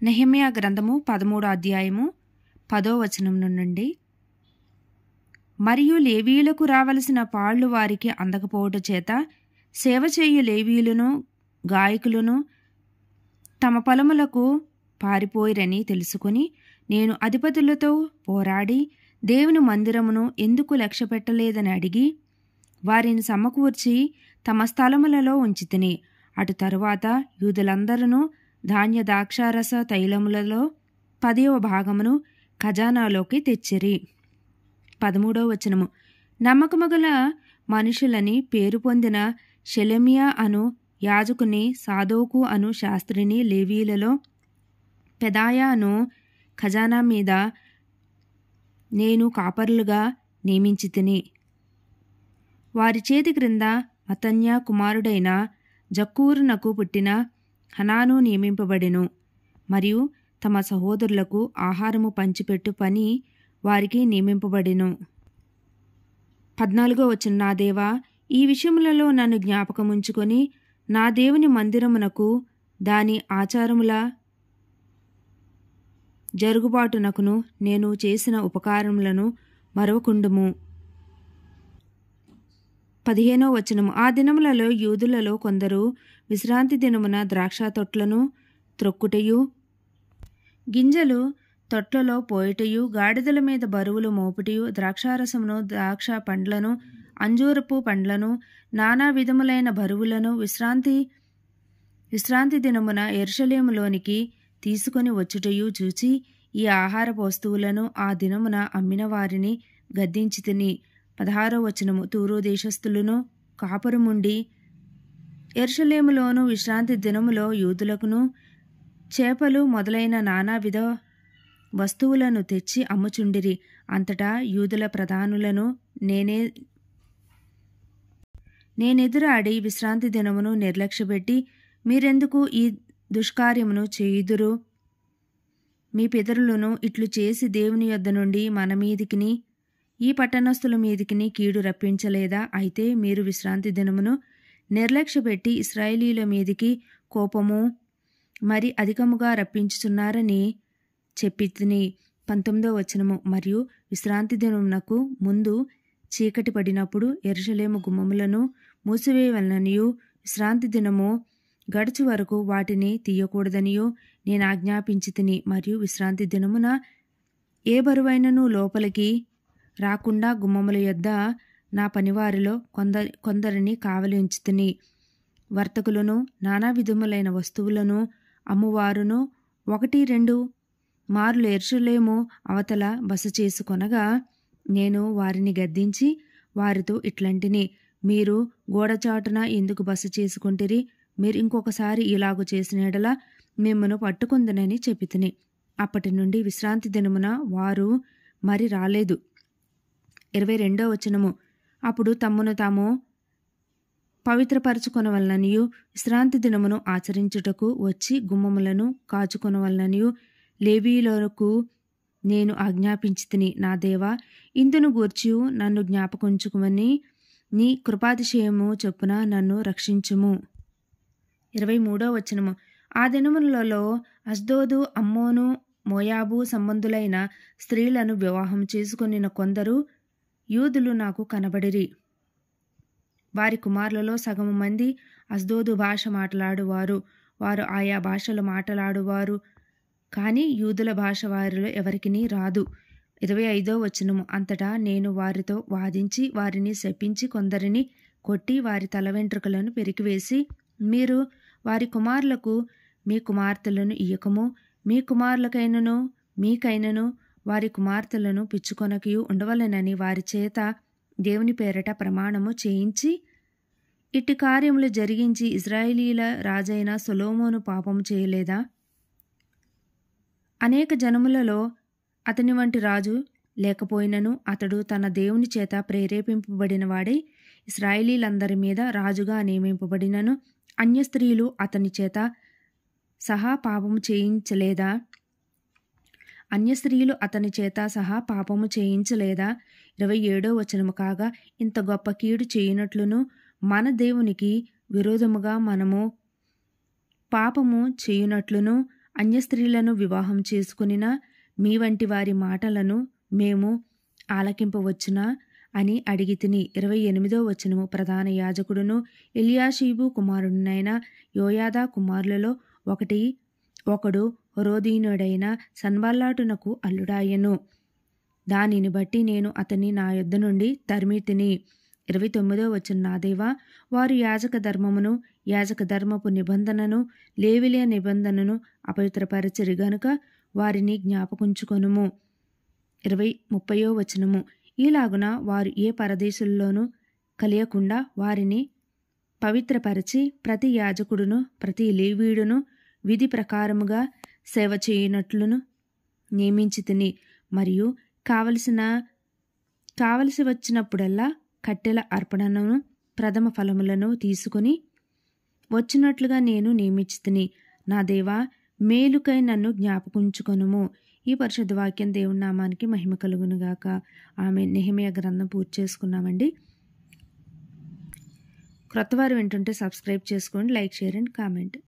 నెహెమ్యా గ్రంథము 13వ అధ్యాయము 10వ వచనం నుండి. మరియు లేవీయులకు రావలసిన పాళ్లు వారికి అందకపోవట చేత సేవ చేయు లేవీయులను గాయకులను తమ పొలములకు పారిపోయిరని తెలుసుకుని నేను అధిపతులతో పోరాడి దేవుని మందిరమును ఎందుకు లక్ష్యపెట్టలేదని అడిగి వారిని సమకూర్చి తమ స్థలములలో ఉంచితిని. అటు తరువాత యూదులందరూ ధాన్య ద్రాక్షారస తైలములలో 10వ భాగమును ఖజానాలోకి తెచ్చిరి. 13వ వచనము. నమ్మకము గల మనుషులని పేరు పొందిన షెలెమియా అను యాజకుని, సాదోకు అను శాస్త్రిని, లేవీయులలో పెదాయా అను ఖజానా మీద నేను కాపరులుగా నియమించితిని. వారి చేతి క్రింద మత్తన్యా కుమారుడైన జక్కూరునకు పుట్టిన హనాను నియమింపబడెను. మరియు తమ సహోదరులకు ఆహారము పంచిపెట్టు పని వారికి నియమింపబడెను. 14వ వచనం. నా దేవా, ఈ విషయములలో నన్ను జ్ఞాపకముంచుకొని నా దేవుని మందిరమునకు దాని ఆచారముల జరుగుబాటునకును నేను చేసిన ఉపకారములను మరవకుండుము. 15వ వచనము. ఆ దినములలో యూదులలో కొందరు విశ్రాంతి దినమున ద్రాక్ష తొట్లను త్రొక్కుటయు, గింజలు తొట్లలో పోయుటయు, గాడిదల మీద బరువులు మోపుటయు, ద్రాక్షారసమును, ద్రాక్ష పండ్లను, అంజూరపు పండ్లను, నానా విధములైన బరువులను విశ్రాంతి దినమున యెరూషలేములోనికి తీసుకొని వచ్చుటయు చూచి ఈ ఆహార వస్తువులను ఆ దినమున అమ్మిన వారిని గద్దించితిని. 16వ వచనము. తూరు దేశస్థులను కాపురముండి యెరూషలేములోను విశ్రాంతి దినములో యూదులకును చేపలు మొదలైన నానావిధ వస్తువులను తెచ్చి అమ్ముచుండిరి. అంతటా యూదుల ప్రధానులను నేనెదురాడి విశ్రాంతి దినమును నిర్లక్ష్యపెట్టి మీరెందుకు ఈ దుష్కార్యమును చేయుదురు? మీ పితరులను ఇట్లు చేసి దేవుని యొద్ద నుండి మన మీదికిని ఈ పట్టణస్థుల మీదికిని కీడు రప్పించలేదా? అయితే మీరు విశ్రాంతి దినమును నిర్లక్ష్యపెట్టి ఇశ్రాయేలీయుల మీదికి కోపము మరి అధికముగా రప్పించుచున్నారని చెప్పితిని. 19వ వచనము. మరియు విశ్రాంతి దినమునకు ముందు చీకటి పడినప్పుడు యెరూషలేము గుమ్మములను మూసివేయవలననియు విశ్రాంతి దినము గడుచు వరకు వాటిని తీయకూడదనియు నేను ఆజ్ఞాపించితిని. మరియు విశ్రాంతి దినమున ఏ బరువైనను లోపలికి రాకుండా గుమ్మముల యొద్ద నా పనివారిలో కొందరిని కావలి ఉంచితిని. వర్తకులను, నానా విధములైన వస్తువులను అమ్మువారును 1-2 మార్లు యెరూషలేము అవతల బస చేసుకొనగా నేను వారిని గద్దించి వారితో ఇట్లంటిని, మీరు గోడచాటున ఎందుకు బస చేసుకుంటిరి? మీరు ఇంకొకసారి ఇలాగు చేసిన యెడల మిమ్మును పట్టుకుందునని చెప్పితిని. అప్పటి నుండి విశ్రాంతి దినమున వారు మరి రాలేదు. 22వ వచనము. అప్పుడు తమ్మును తాము పవిత్రపరచుకొనవలననియు విశ్రాంతి దినమును ఆచరించుటకు వచ్చి గుమ్మములను కాచుకొనవలననియు లేవీయులకు నేను ఆజ్ఞాపించితిని. నా దేవా, ఇందును గూర్చియు నన్ను జ్ఞాపకుంచుకుమని నీ కృపాతిశయము చొప్పున నన్ను రక్షించుము. 23వ వచనము. ఆ దినములలో అష్దోదు, అమ్మోను, మోయాబు సంబంధులైన స్త్రీలను వివాహం చేసుకొనిన కొందరు యూదులు నాకు కనబడిరి. వారి కుమారులలో సగము మంది అష్దోదు భాష మాట్లాడువారు, వారు ఆయా భాషలు మాట్లాడువారు, కానీ యూదుల భాష వారిలో ఎవరికిని రాదు. 25వ వచనము. అంతటా నేను వారితో వాదించి వారిని శపించి కొందరిని కొట్టి వారి తల వెంట్రుకలను పెరికివేసి, మీరు వారి కుమారులకు మీ కుమార్తెలను ఇయ్యకము, మీ కుమారులకైనను మీకైనను వారి కుమార్తెలను పిచ్చుకొనకయు ఉండవలెనని వారి చేత దేవుని పేరట ప్రమాణము చేయించి ఇట్టి కార్యములు జరిగించి ఇశ్రాయేలీల రాజైన సొలొమోను పాపము చేయలేదా? అనేక జనములలో అతని వంటి రాజు లేకపోయినను అతడు తన దేవుని చేత ప్రేరేపింపబడిన వాడై ఇశ్రాయేలీలందరి మీద రాజుగా నియమింపబడినను అన్య స్త్రీలు అతని చేత సహా పాపము చేయించలేదా? అన్య స్త్రీలు అతని చేత సహా పాపము చేయించలేదా? 27వ వచనము. కాగా ఇంత గొప్ప కీడు చేయునట్లును మన దేవునికి విరోధముగా మనము పాపము చేయునట్లును అన్య స్త్రీలను వివాహం చేసుకునినా మీ వంటి వారి మాటలను మేము ఆలకింపవచ్చునా అని అడిగి తిని. 28వ వచనము. ప్రధాన యాజకుడును ఎలియాషీబు కుమారుడునైన యోయాదా కుమారులలో ఒకడు హెరోదీయుడైన సన్బల్లాటునకు అల్లుడాయెను. దానిని బట్టి నేను అతన్ని నా యొద్ద నుండి తరిమి తిని. 29వ వచనం. నా దేవా, వారు యాజక ధర్మమును, యాజక ధర్మపు నిబంధనను, లేవీయుల నిబంధనను అపవిత్రపరచిరి గనుక వారిని జ్ఞాపకుంచుకొనుము. 30వ వచనము. ఈలాగున వారు ఏ పరదేశుల్లోనూ కలియకుండా వారిని పవిత్రపరచి ప్రతి యాజకుడును ప్రతి లేవీయుడును విధి ప్రకారముగా సేవ చేయునట్లును నియమించి తిని. మరియు కావలసి వచ్చినప్పుడల్లా కట్టెల అర్పణను ప్రథమ ఫలములను తీసుకుని వచ్చినట్లుగా నేను నియమించి తిని. నా దేవా, మేలుకై నన్ను జ్ఞాపకుంచుకొనుము. ఈ పరిశుద్ధ వాక్యం దేవుని నామానికి మహిమ కలుగునుగాక. ఆమె. నెహెమీయా గ్రంథం పూర్తి చేసుకున్నామండి. క్రొత్తవారు వింటుంటే సబ్స్క్రైబ్ చేసుకోండి, లైక్, షేర్ అండ్ కామెంట్.